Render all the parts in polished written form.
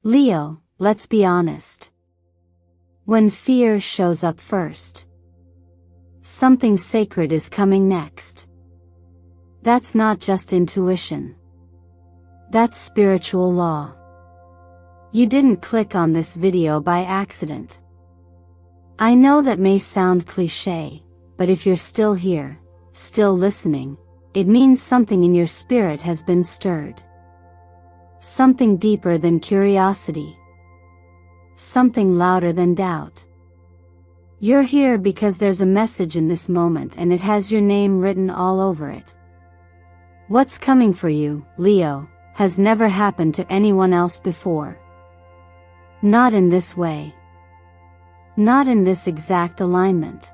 Leo, let's be honest. When fear shows up first, something sacred is coming next. That's not just intuition. That's spiritual law. You didn't click on this video by accident. I know that may sound cliché, but if you're still here, still listening, it means something in your spirit has been stirred. Something deeper than curiosity. Something louder than doubt. You're here because there's a message in this moment and it has your name written all over it. What's coming for you, Leo, has never happened to anyone else before. Not in this way. Not in this exact alignment.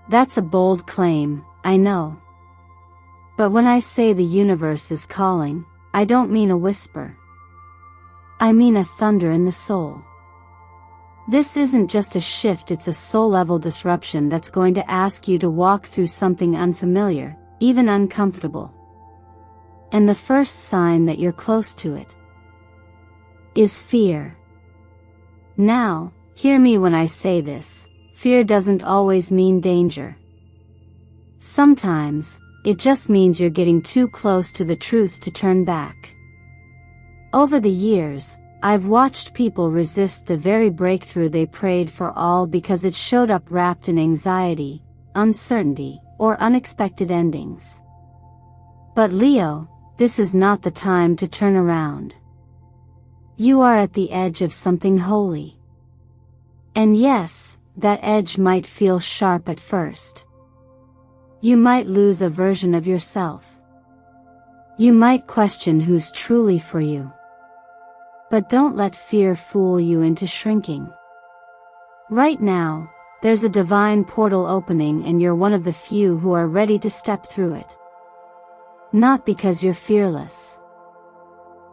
That's a bold claim, I know. But when I say the universe is calling, I don't mean a whisper. I mean a thunder in the soul. This isn't just a shift, it's a soul-level disruption that's going to ask you to walk through something unfamiliar, even uncomfortable. And the first sign that you're close to it is fear. Now, hear me when I say this, fear doesn't always mean danger. Sometimes, it just means you're getting too close to the truth to turn back. Over the years, I've watched people resist the very breakthrough they prayed for, all because it showed up wrapped in anxiety, uncertainty, or unexpected endings. But Leo, this is not the time to turn around. You are at the edge of something holy. And yes, that edge might feel sharp at first. You might lose a version of yourself. You might question who's truly for you. But don't let fear fool you into shrinking. Right now, there's a divine portal opening and you're one of the few who are ready to step through it. Not because you're fearless,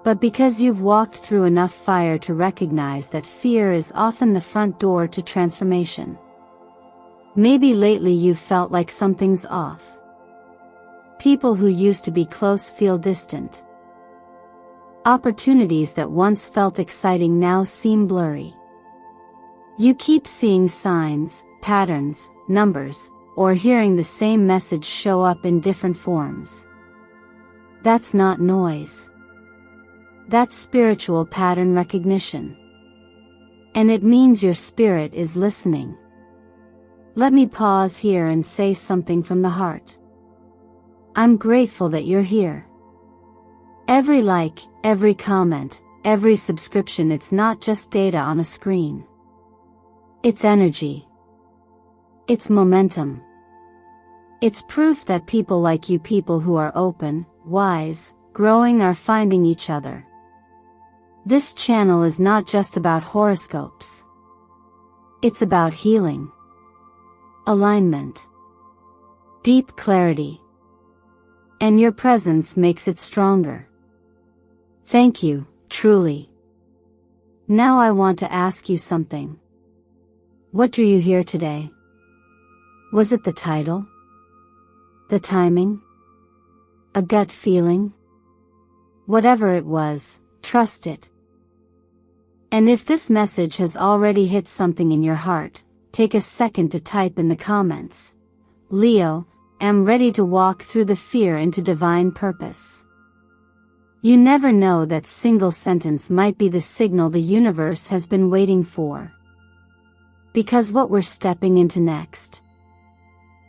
but because you've walked through enough fire to recognize that fear is often the front door to transformation. Maybe lately you've felt like something's off. People who used to be close feel distant. Opportunities that once felt exciting now seem blurry. You keep seeing signs, patterns, numbers, or hearing the same message show up in different forms. That's not noise. That's spiritual pattern recognition. And it means your spirit is listening. Let me pause here and say something from the heart. I'm grateful that you're here. Every like, every comment, every subscription, it's not just data on a screen. It's energy. It's momentum. It's proof that people like you, people who are open, wise, growing, are finding each other. This channel is not just about horoscopes. It's about healing. Alignment. Deep clarity. And your presence makes it stronger. Thank you, truly. Now I want to ask you something. What drew you here today? Was it the title? The timing? A gut feeling? Whatever it was, trust it. And if this message has already hit something in your heart, take a second to type in the comments. Leo, am ready to walk through the fear into divine purpose. You never know, that single sentence might be the signal the universe has been waiting for. Because what we're stepping into next,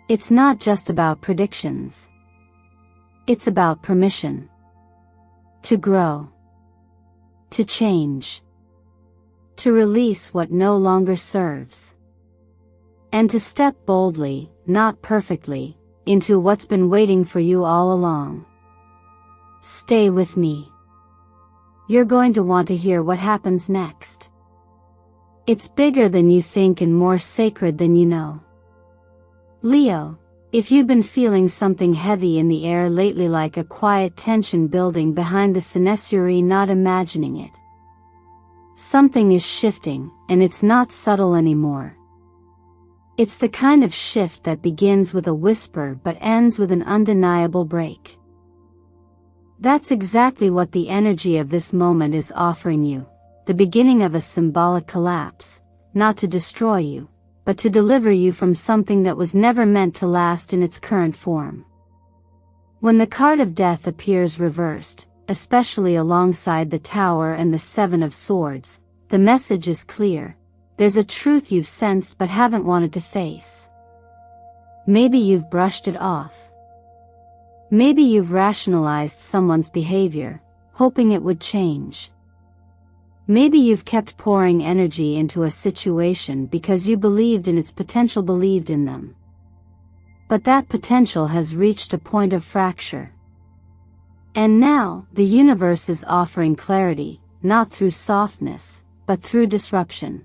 it's not just about predictions. It's about permission. To grow. To change. To release what no longer serves. And to step boldly, not perfectly, into what's been waiting for you all along. Stay with me. You're going to want to hear what happens next. It's bigger than you think and more sacred than you know. Leo, if you've been feeling something heavy in the air lately, like a quiet tension building behind the sinecure, not imagining it. Something is shifting, and it's not subtle anymore. It's the kind of shift that begins with a whisper but ends with an undeniable break. That's exactly what the energy of this moment is offering you. the beginning of a symbolic collapse, not to destroy you, but to deliver you from something that was never meant to last in its current form. When the card of death appears reversed, especially alongside the Tower and the Seven of Swords, the message is clear. There's a truth you've sensed but haven't wanted to face. Maybe you've brushed it off. Maybe you've rationalized someone's behavior, hoping it would change. Maybe you've kept pouring energy into a situation because you believed in its potential, believed in them. But that potential has reached a point of fracture. And now, the universe is offering clarity, not through softness, but through disruption.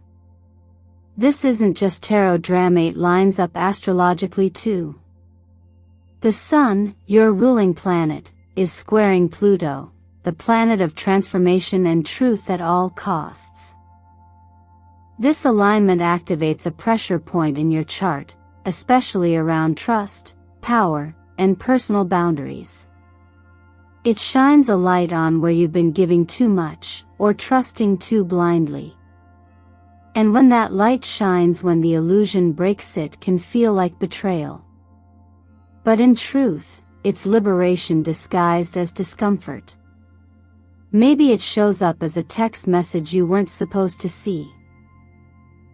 This isn't just tarot drama, it lines up astrologically too. The Sun, your ruling planet, is squaring Pluto, the planet of transformation and truth at all costs. This alignment activates a pressure point in your chart, especially around trust, power, and personal boundaries. It shines a light on where you've been giving too much, or trusting too blindly. And when that light shines, when the illusion breaks, it can feel like betrayal. But in truth, it's liberation disguised as discomfort. Maybe it shows up as a text message you weren't supposed to see.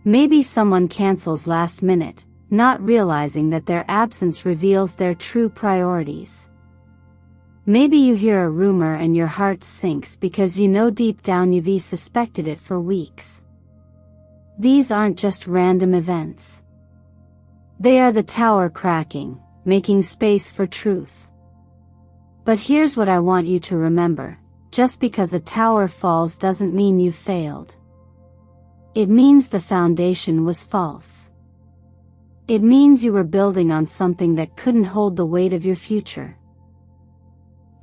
Maybe someone cancels last minute, not realizing that their absence reveals their true priorities. Maybe you hear a rumor and your heart sinks because you know deep down you've suspected it for weeks. These aren't just random events. They are the Tower cracking, making space for truth. But here's what I want you to remember. Just because a tower falls doesn't mean you failed. It means the foundation was false. It means you were building on something that couldn't hold the weight of your future.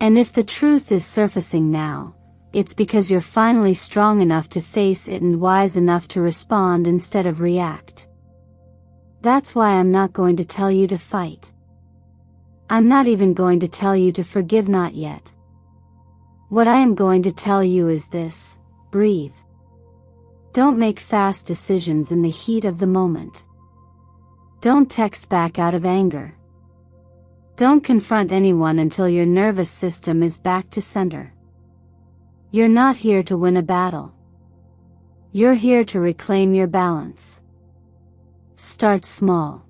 And if the truth is surfacing now, it's because you're finally strong enough to face it and wise enough to respond instead of react. That's why I'm not going to tell you to fight. I'm not even going to tell you to forgive, not yet. What I am going to tell you is this: breathe. Don't make fast decisions in the heat of the moment. Don't text back out of anger. Don't confront anyone until your nervous system is back to center. You're not here to win a battle. You're here to reclaim your balance. Start small.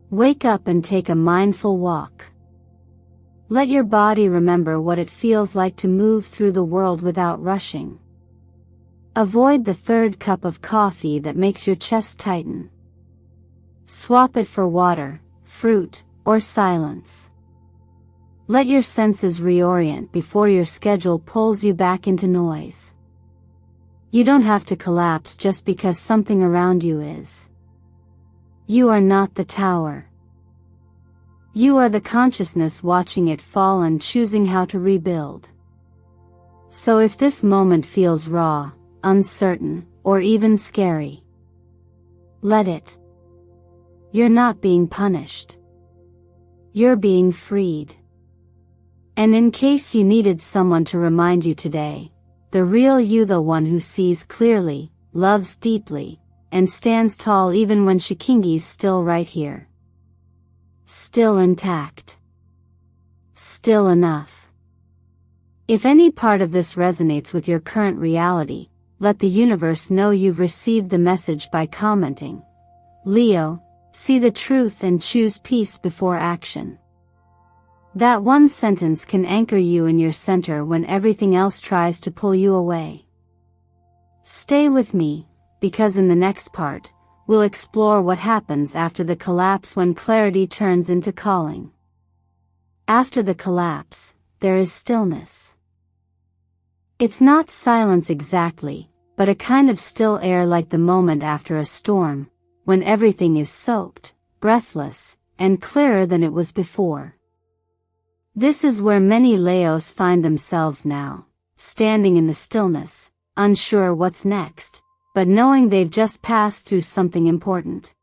Wake up and take a mindful walk. Let your body remember what it feels like to move through the world without rushing. Avoid the third cup of coffee that makes your chest tighten. Swap it for water, fruit, or silence. Let your senses reorient before your schedule pulls you back into noise. You don't have to collapse just because something around you is. You are not the tower. You are the consciousness watching it fall and choosing how to rebuild. So if this moment feels raw, uncertain, or even scary, let it. You're not being punished. You're being freed. And in case you needed someone to remind you today, the real you, the one who sees clearly, loves deeply, and stands tall even when Shikingi's still right here. Still intact. Still enough. If any part of this resonates with your current reality, let the universe know you've received the message by commenting, Leo, see the truth and choose peace before action. That one sentence can anchor you in your center when everything else tries to pull you away. Stay with me, because in the next part, we'll explore what happens after the collapse when clarity turns into calling. After the collapse, there is stillness. It's not silence exactly, but a kind of still air, like the moment after a storm, when everything is soaked, breathless, and clearer than it was before. This is where many Leos find themselves now, standing in the stillness, unsure what's next, but knowing they've just passed through something important.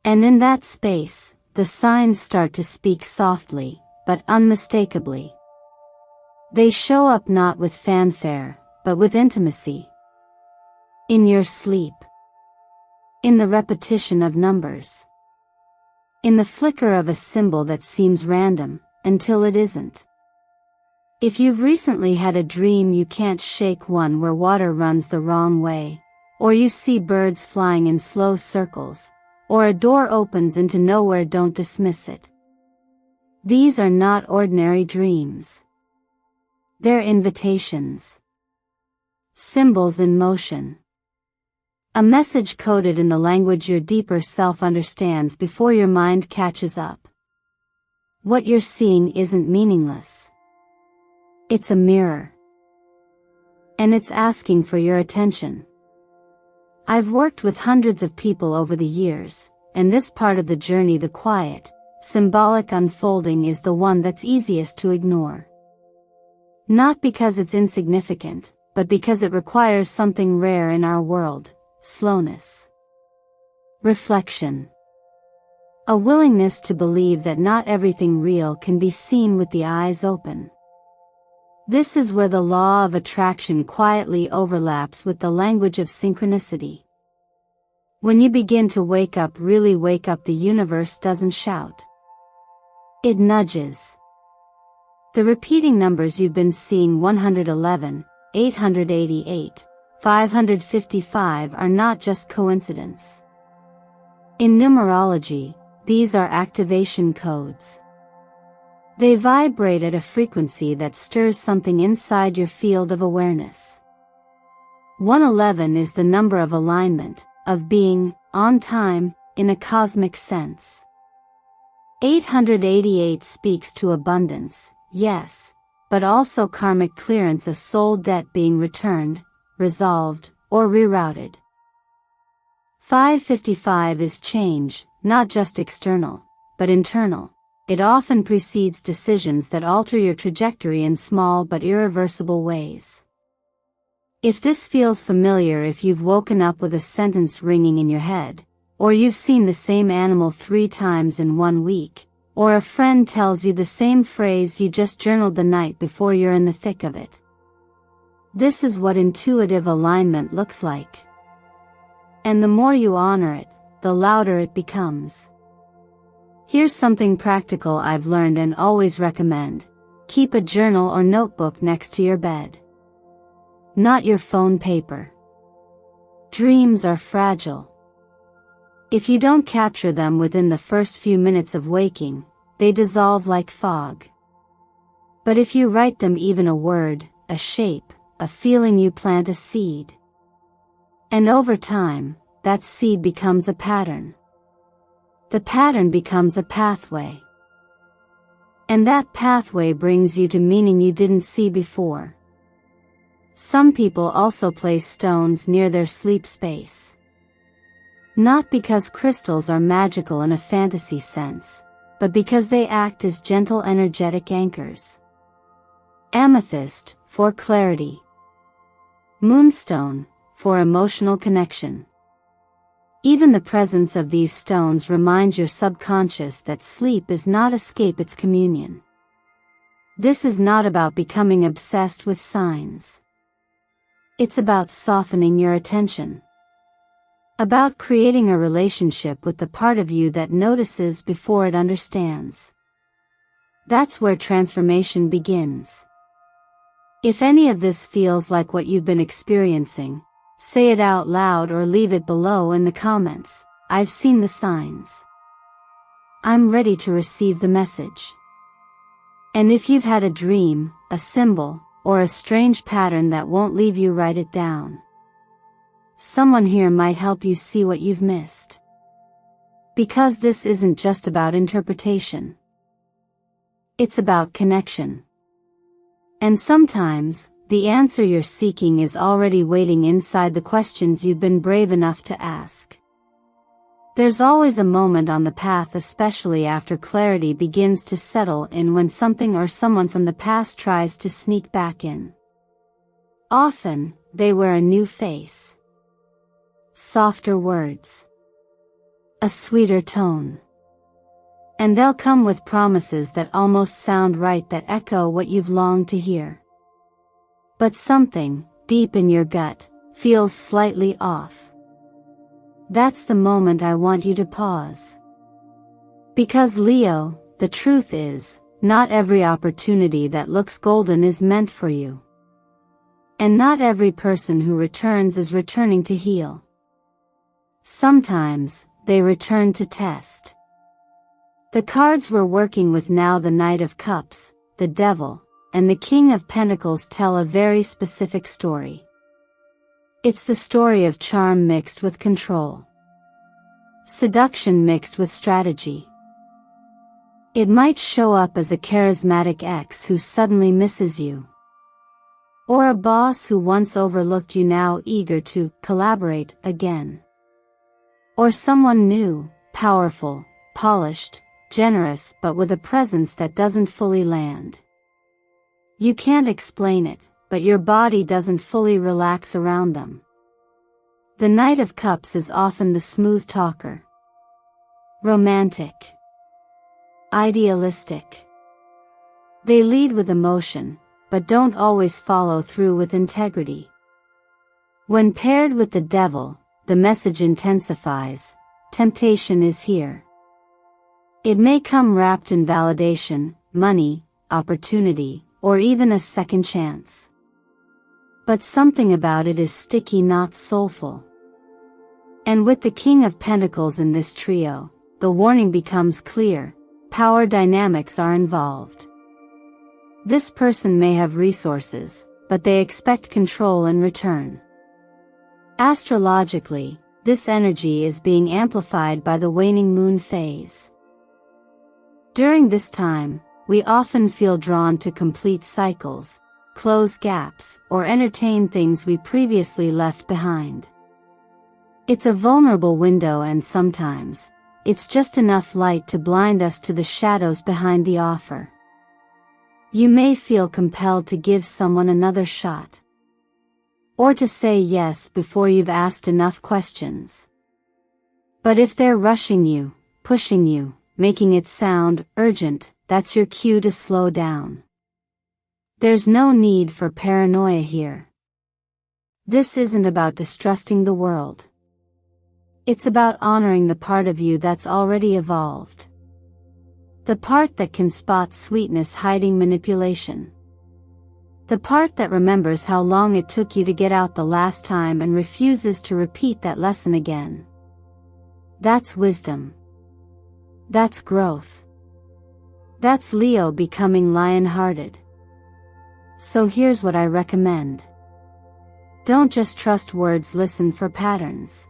And in that space, the signs start to speak softly, but unmistakably. They show up not with fanfare, but with intimacy. In your sleep. In the repetition of numbers. In the flicker of a symbol that seems random, until it isn't. If you've recently had a dream you can't shake, one where water runs the wrong way, or you see birds flying in slow circles, or a door opens into nowhere, don't dismiss it. These are not ordinary dreams. They're invitations. Symbols in motion. A message coded in the language your deeper self understands before your mind catches up. What you're seeing isn't meaningless. It's a mirror. And it's asking for your attention. I've worked with hundreds of people over the years, and this part of the journey, the quiet, symbolic unfolding, is the one that's easiest to ignore. Not because it's insignificant, but because it requires something rare in our world: slowness. Reflection. A willingness to believe that not everything real can be seen with the eyes open. This is where the law of attraction quietly overlaps with the language of synchronicity. When you begin to wake up, really wake up, the universe doesn't shout. It nudges. The repeating numbers you've been seeing, 111, 888, 555, are not just coincidence. In numerology, these are activation codes. They vibrate at a frequency that stirs something inside your field of awareness. 111 is the number of alignment, of being on time, in a cosmic sense. 888 speaks to abundance, yes, but also karmic clearance, a soul debt being returned, resolved, or rerouted. 555 is change, not just external, but internal. It often precedes decisions that alter your trajectory in small but irreversible ways. If this feels familiar, if you've woken up with a sentence ringing in your head, or you've seen the same animal 3 times in 1 week, or a friend tells you the same phrase you just journaled the night before, you're in the thick of it. This is what intuitive alignment looks like. And the more you honor it, the louder it becomes. Here's something practical I've learned and always recommend: keep a journal or notebook next to your bed. Not your phone paper. Dreams are fragile. If you don't capture them within the first few minutes of waking, they dissolve like fog. But if you write them, even a word, a shape, a feeling, you plant a seed. And over time, that seed becomes a pattern. The pattern becomes a pathway. And that pathway brings you to meaning you didn't see before. Some people also place stones near their sleep space. Not because crystals are magical in a fantasy sense, but because they act as gentle energetic anchors. Amethyst, for clarity. Moonstone, for emotional connection. Even the presence of these stones reminds your subconscious that sleep is not escape, it's communion. This is not about becoming obsessed with signs. It's about softening your attention. About creating a relationship with the part of you that notices before it understands. That's where transformation begins. If any of this feels like what you've been experiencing, say it out loud or leave it below in the comments. I've seen the signs. I'm ready to receive the message. And if you've had a dream, a symbol, or a strange pattern that won't leave you, write it down. Someone here might help you see what you've missed. Because this isn't just about interpretation. It's about connection. And sometimes, the answer you're seeking is already waiting inside the questions you've been brave enough to ask. There's always a moment on the path, especially after clarity begins to settle in, when something or someone from the past tries to sneak back in. Often, they wear a new face. Softer words. A sweeter tone. And they'll come with promises that almost sound right, that echo what you've longed to hear. But something, deep in your gut, feels slightly off. That's the moment I want you to pause. Because Leo, the truth is, not every opportunity that looks golden is meant for you. And not every person who returns is returning to heal. Sometimes, they return to test. The cards we're working with now, the Knight of Cups, the Devil, and the King of Pentacles, tell a very specific story. It's the story of charm mixed with control. Seduction mixed with strategy. It might show up as a charismatic ex who suddenly misses you. Or a boss who once overlooked you, now eager to collaborate again. Or someone new, powerful, polished, generous, but with a presence that doesn't fully land. You can't explain it, but your body doesn't fully relax around them. The Knight of Cups is often the smooth talker. Romantic. Idealistic. They lead with emotion, but don't always follow through with integrity. When paired with the Devil, the message intensifies. Temptation is here. It may come wrapped in validation, money, opportunity, or even a second chance. But something about it is sticky, not soulful. And with the King of Pentacles in this trio, the warning becomes clear: power dynamics are involved. This person may have resources, but they expect control in return. Astrologically, this energy is being amplified by the waning moon phase. During this time, we often feel drawn to complete cycles, close gaps, or entertain things we previously left behind. It's a vulnerable window, and sometimes, it's just enough light to blind us to the shadows behind the offer. You may feel compelled to give someone another shot. Or to say yes before you've asked enough questions. But if they're rushing you, pushing you, making it sound urgent, that's your cue to slow down. There's no need for paranoia here. This isn't about distrusting the world. It's about honoring the part of you that's already evolved. The part that can spot sweetness hiding manipulation. The part that remembers how long it took you to get out the last time and refuses to repeat that lesson again. That's wisdom. That's growth. That's Leo becoming lion-hearted. So here's what I recommend. Don't just trust words, listen for patterns.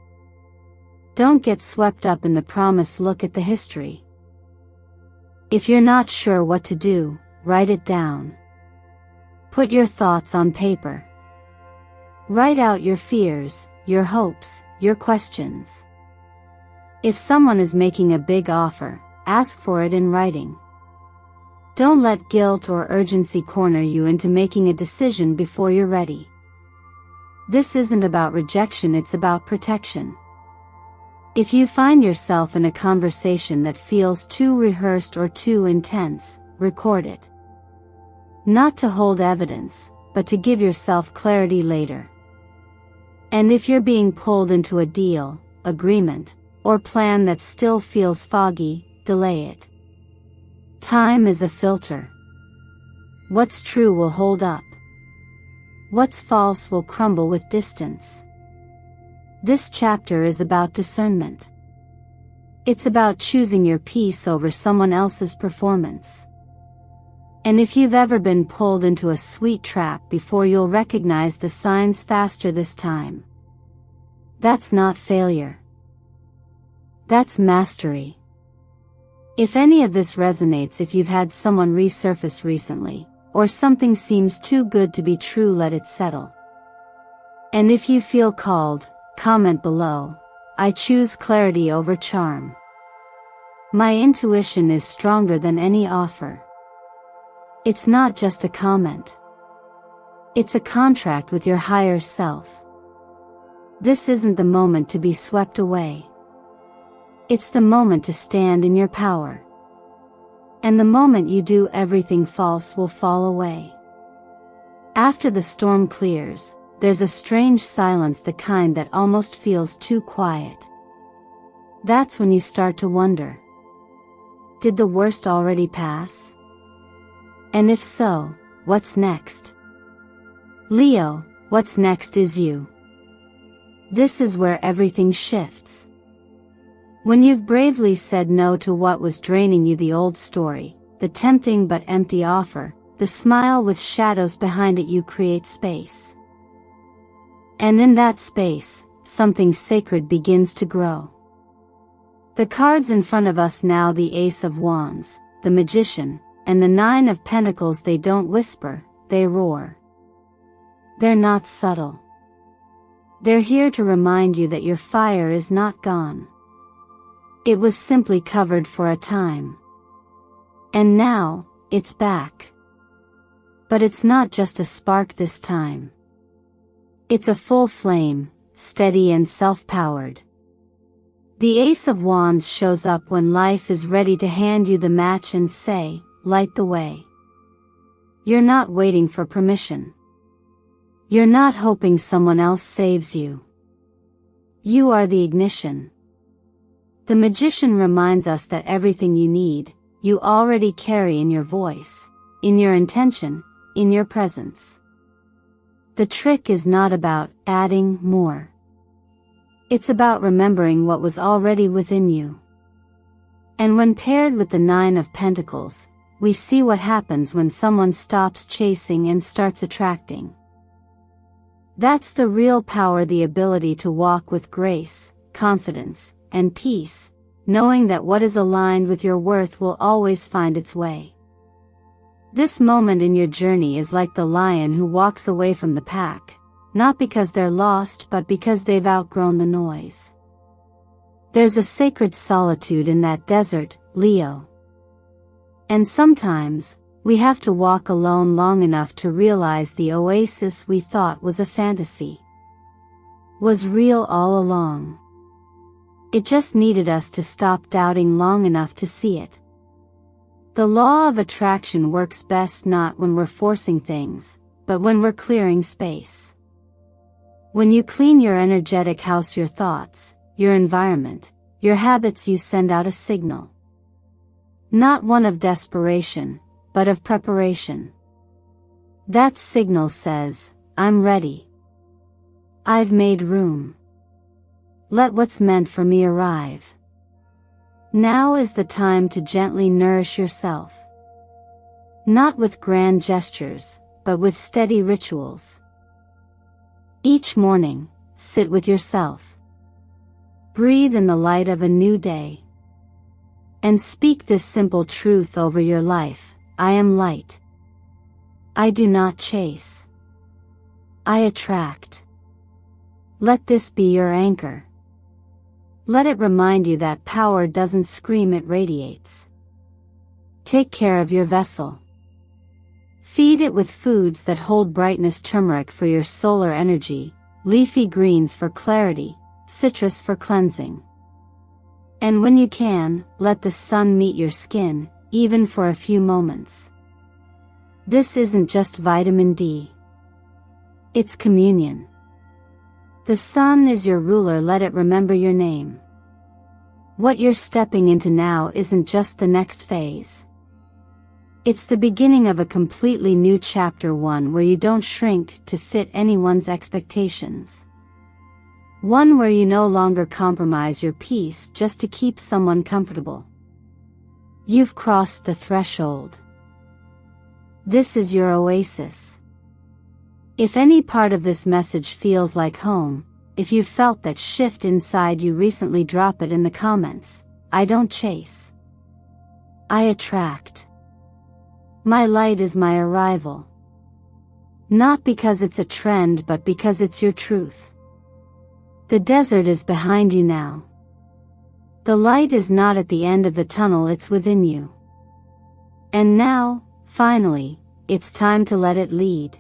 Don't get swept up in the promise, look at the history. If you're not sure what to do, write it down. Put your thoughts on paper. Write out your fears, your hopes, your questions. If someone is making a big offer, ask for it in writing. Don't let guilt or urgency corner you into making a decision before you're ready. This isn't about rejection, it's about protection. If you find yourself in a conversation that feels too rehearsed or too intense, record it. Not to hold evidence, but to give yourself clarity later. And if you're being pulled into a deal, agreement, or plan that still feels foggy, delay it. Time is a filter. What's true will hold up. What's false will crumble with distance. This chapter is about discernment. It's about choosing your peace over someone else's performance. And if you've ever been pulled into a sweet trap before, you'll recognize the signs faster this time. That's not failure. That's mastery. If any of this resonates, if you've had someone resurface recently, or something seems too good to be true, let it settle. And if you feel called, comment below. I choose clarity over charm. My intuition is stronger than any offer. It's not just a comment. It's a contract with your higher self. This isn't the moment to be swept away. It's the moment to stand in your power. And the moment you do, everything false will fall away. After the storm clears, there's a strange silence, the kind that almost feels too quiet. That's when you start to wonder. Did the worst already pass? And if so, what's next? Leo, what's next is you. This is where everything shifts. When you've bravely said no to what was draining you, the old story, the tempting but empty offer, the smile with shadows behind it, you create space. And in that space, something sacred begins to grow. The cards in front of us now, the Ace of Wands, the Magician, and the Nine of Pentacles, they don't whisper, they roar. They're not subtle. They're here to remind you that your fire is not gone. It was simply covered for a time. And now, it's back. But it's not just a spark this time. It's a full flame, steady and self-powered. The Ace of Wands shows up when life is ready to hand you the match and say, light the way. You're not waiting for permission. You're not hoping someone else saves you. You are the ignition. The Magician reminds us that everything you need, you already carry in your voice, in your intention, in your presence. The trick is not about adding more. It's about remembering what was already within you. And when paired with the Nine of Pentacles, we see what happens when someone stops chasing and starts attracting. That's the real power, the ability to walk with grace, confidence, and peace, knowing that what is aligned with your worth will always find its way. This moment in your journey is like the lion who walks away from the pack, not because they're lost but because they've outgrown the noise. There's a sacred solitude in that desert, Leo. And sometimes, we have to walk alone long enough to realize the oasis we thought was a fantasy was real all along. It just needed us to stop doubting long enough to see it. The law of attraction works best not when we're forcing things, but when we're clearing space. When you clean your energetic house, your thoughts, your environment, your habits, you send out a signal. Not one of desperation, but of preparation. That signal says, I'm ready. I've made room. Let what's meant for me arrive. Now is the time to gently nourish yourself. Not with grand gestures, but with steady rituals. Each morning, sit with yourself. Breathe in the light of a new day. And speak this simple truth over your life: I am light. I do not chase. I attract. Let this be your anchor. Let it remind you that power doesn't scream, it radiates. Take care of your vessel. Feed it with foods that hold brightness: turmeric for your solar energy, leafy greens for clarity, citrus for cleansing. And when you can, let the sun meet your skin, even for a few moments. This isn't just vitamin D. It's communion. The sun is your ruler, let it remember your name. What you're stepping into now isn't just the next phase. It's the beginning of a completely new chapter, one where you don't shrink to fit anyone's expectations. One where you no longer compromise your peace just to keep someone comfortable. You've crossed the threshold. This is your oasis. If any part of this message feels like home, if you felt that shift inside you recently, drop it in the comments. I don't chase. I attract. My light is my arrival. Not because it's a trend, but because it's your truth. The desert is behind you now. The light is not at the end of the tunnel, it's within you. And now, finally, it's time to let it lead.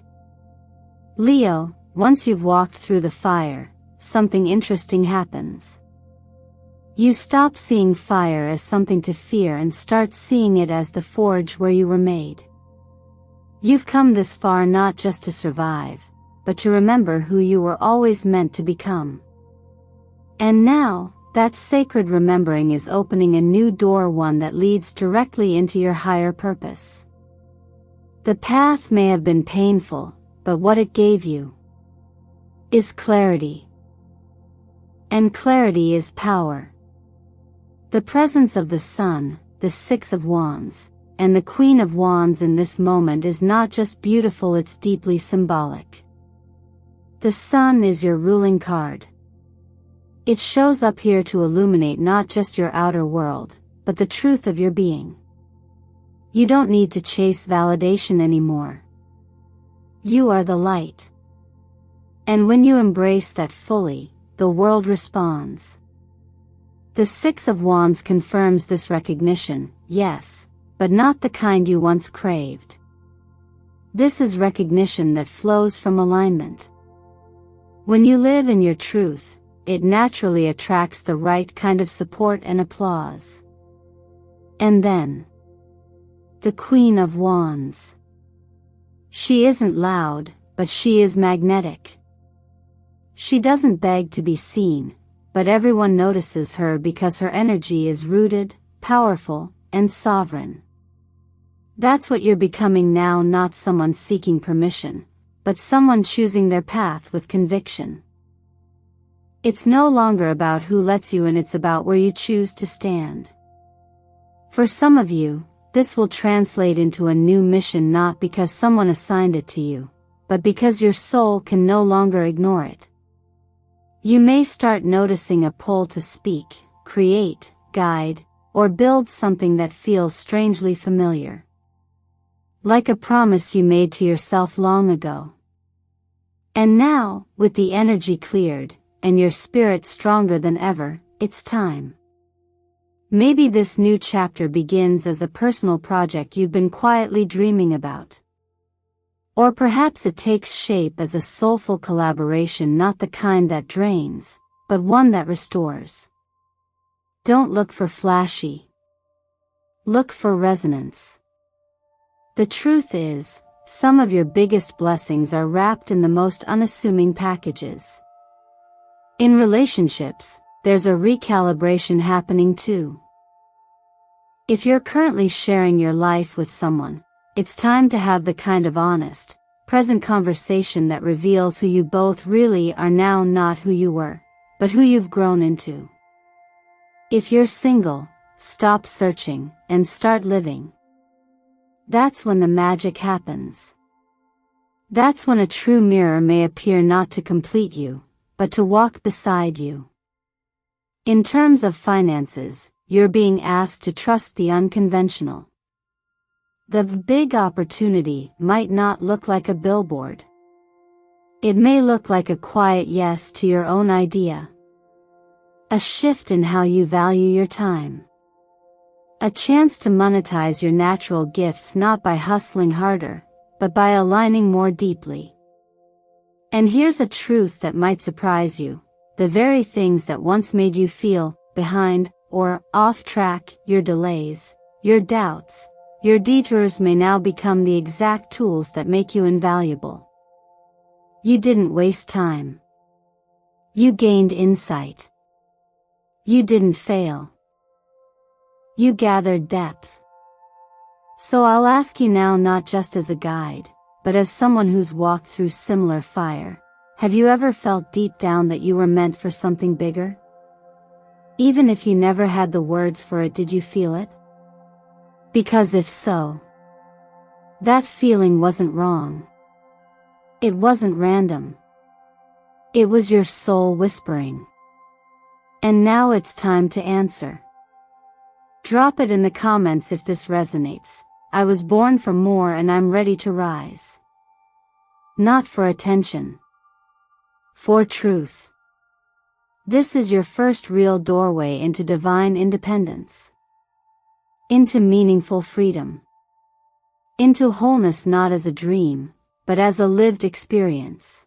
Leo, once you've walked through the fire, something interesting happens. You stop seeing fire as something to fear and start seeing it as the forge where you were made. You've come this far not just to survive, but to remember who you were always meant to become. And now, that sacred remembering is opening a new door, one that leads directly into your higher purpose. The path may have been painful, but what it gave you is clarity. And clarity is power. The presence of the Sun, the Six of Wands, and the Queen of Wands in this moment is not just beautiful, it's deeply symbolic. The Sun is your ruling card. It shows up here to illuminate not just your outer world, but the truth of your being. You don't need to chase validation anymore. You are the light. And when you embrace that fully, the world responds. The Six of Wands confirms this recognition, yes, but not the kind you once craved. This is recognition that flows from alignment. When you live in your truth, it naturally attracts the right kind of support and applause. And then, the Queen of Wands. She isn't loud, but she is magnetic. She doesn't beg to be seen, but everyone notices her because her energy is rooted, powerful, and sovereign. That's what you're becoming now, not someone seeking permission, but someone choosing their path with conviction. It's no longer about who lets you in, it's about where you choose to stand. For some of you, this will translate into a new mission, not because someone assigned it to you, but because your soul can no longer ignore it. You may start noticing a pull to speak, create, guide, or build something that feels strangely familiar. Like a promise you made to yourself long ago. And now, with the energy cleared, and your spirit stronger than ever, it's time. Maybe this new chapter begins as a personal project you've been quietly dreaming about. Or perhaps it takes shape as a soulful collaboration, not the kind that drains, but one that restores. Don't look for flashy. Look for resonance. The truth is, some of your biggest blessings are wrapped in the most unassuming packages. In relationships, there's a recalibration happening too. If you're currently sharing your life with someone, it's time to have the kind of honest, present conversation that reveals who you both really are now, not who you were, but who you've grown into. If you're single, stop searching and start living. That's when the magic happens. That's when a true mirror may appear, not to complete you, but to walk beside you. In terms of finances, you're being asked to trust the unconventional. The big opportunity might not look like a billboard. It may look like a quiet yes to your own idea. A shift in how you value your time. A chance to monetize your natural gifts, not by hustling harder, but by aligning more deeply. And here's a truth that might surprise you. The very things that once made you feel behind or off track, your delays, your doubts, your detours, may now become the exact tools that make you invaluable. You didn't waste time. You gained insight. You didn't fail. You gathered depth. So I'll ask you now, not just as a guide, but as someone who's walked through similar fire, have you ever felt deep down that you were meant for something bigger? Even if you never had the words for it, did you feel it? Because if so, that feeling wasn't wrong. It wasn't random. It was your soul whispering. And now it's time to answer. Drop it in the comments if this resonates. I was born for more and I'm ready to rise. Not for attention. For truth. This is your first real doorway into divine independence. Into meaningful freedom. Into wholeness, not as a dream, but as a lived experience.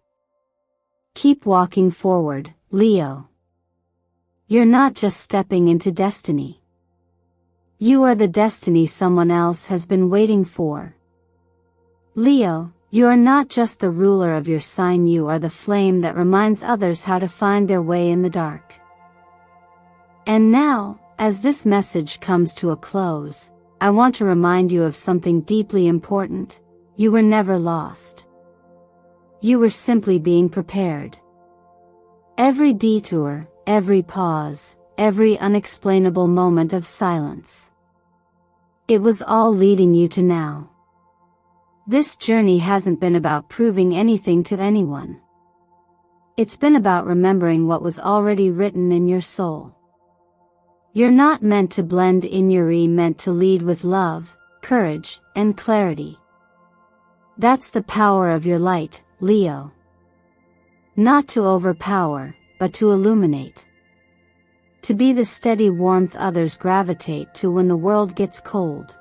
Keep walking forward, Leo. You're not just stepping into destiny. You are the destiny someone else has been waiting for. Leo, You are not just the ruler of your sign, you are the flame that reminds others how to find their way in the dark. And now, as this message comes to a close, I want to remind you of something deeply important. You were never lost. You were simply being prepared. Every detour, every pause, every unexplainable moment of silence. It was all leading you to now. This journey hasn't been about proving anything to anyone. It's been about remembering what was already written in your soul. You're not meant to blend in, you're meant to lead with love, courage, and clarity. That's the power of your light, Leo. Not to overpower, but to illuminate. To be the steady warmth others gravitate to when the world gets cold.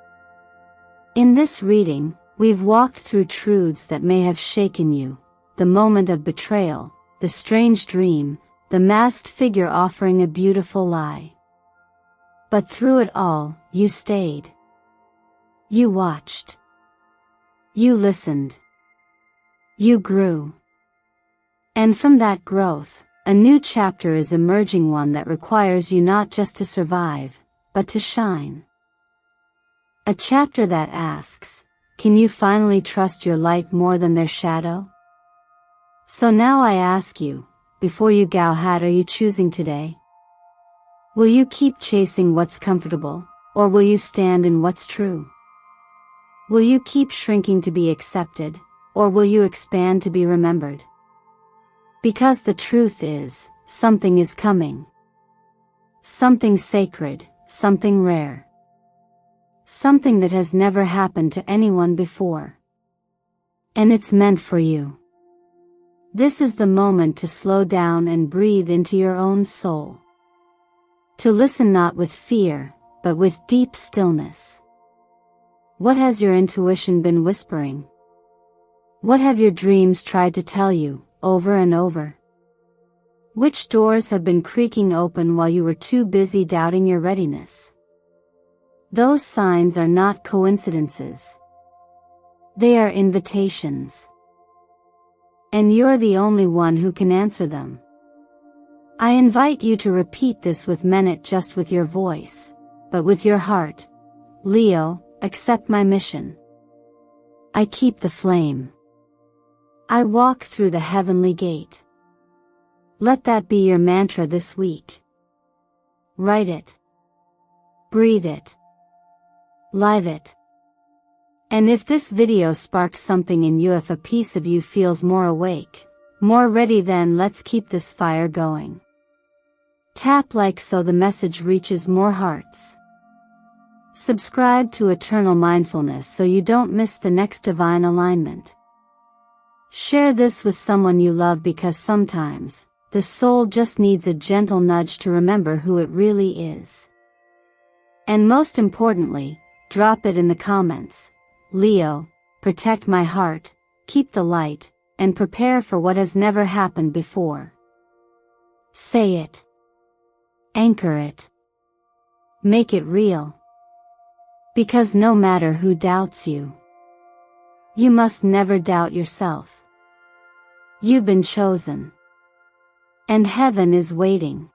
In this reading, we've walked through truths that may have shaken you, the moment of betrayal, the strange dream, the masked figure offering a beautiful lie. But through it all, you stayed. You watched. You listened. You grew. And from that growth, a new chapter is emerging, one that requires you not just to survive, but to shine. A chapter that asks, can you finally trust your light more than their shadow? So now I ask you, before you go ahead, are you choosing today? Will you keep chasing what's comfortable, or will you stand in what's true? Will you keep shrinking to be accepted, or will you expand to be remembered? Because the truth is, something is coming. Something sacred, something rare. Something that has never happened to anyone before. And it's meant for you. This is the moment to slow down and breathe into your own soul. To listen not with fear, but with deep stillness. What has your intuition been whispering? What have your dreams tried to tell you, over and over? Which doors have been creaking open while you were too busy doubting your readiness? Those signs are not coincidences. They are invitations. And you're the only one who can answer them. I invite you to repeat this with me, not just with your voice, but with your heart. Leo, accept my mission. I keep the flame. I walk through the heavenly gate. Let that be your mantra this week. Write it. Breathe it. Live it. And if this video sparked something in you, if a piece of you feels more awake, more ready, then let's keep this fire going. Tap like so the message reaches more hearts. Subscribe to Eternal Mindfulness so you don't miss the next divine alignment. Share this with someone you love, because sometimes, the soul just needs a gentle nudge to remember who it really is. And most importantly, drop it in the comments. Leo, protect my heart, keep the light, and prepare for what has never happened before. Say it. Anchor it. Make it real. Because no matter who doubts you, you must never doubt yourself. You've been chosen. And heaven is waiting.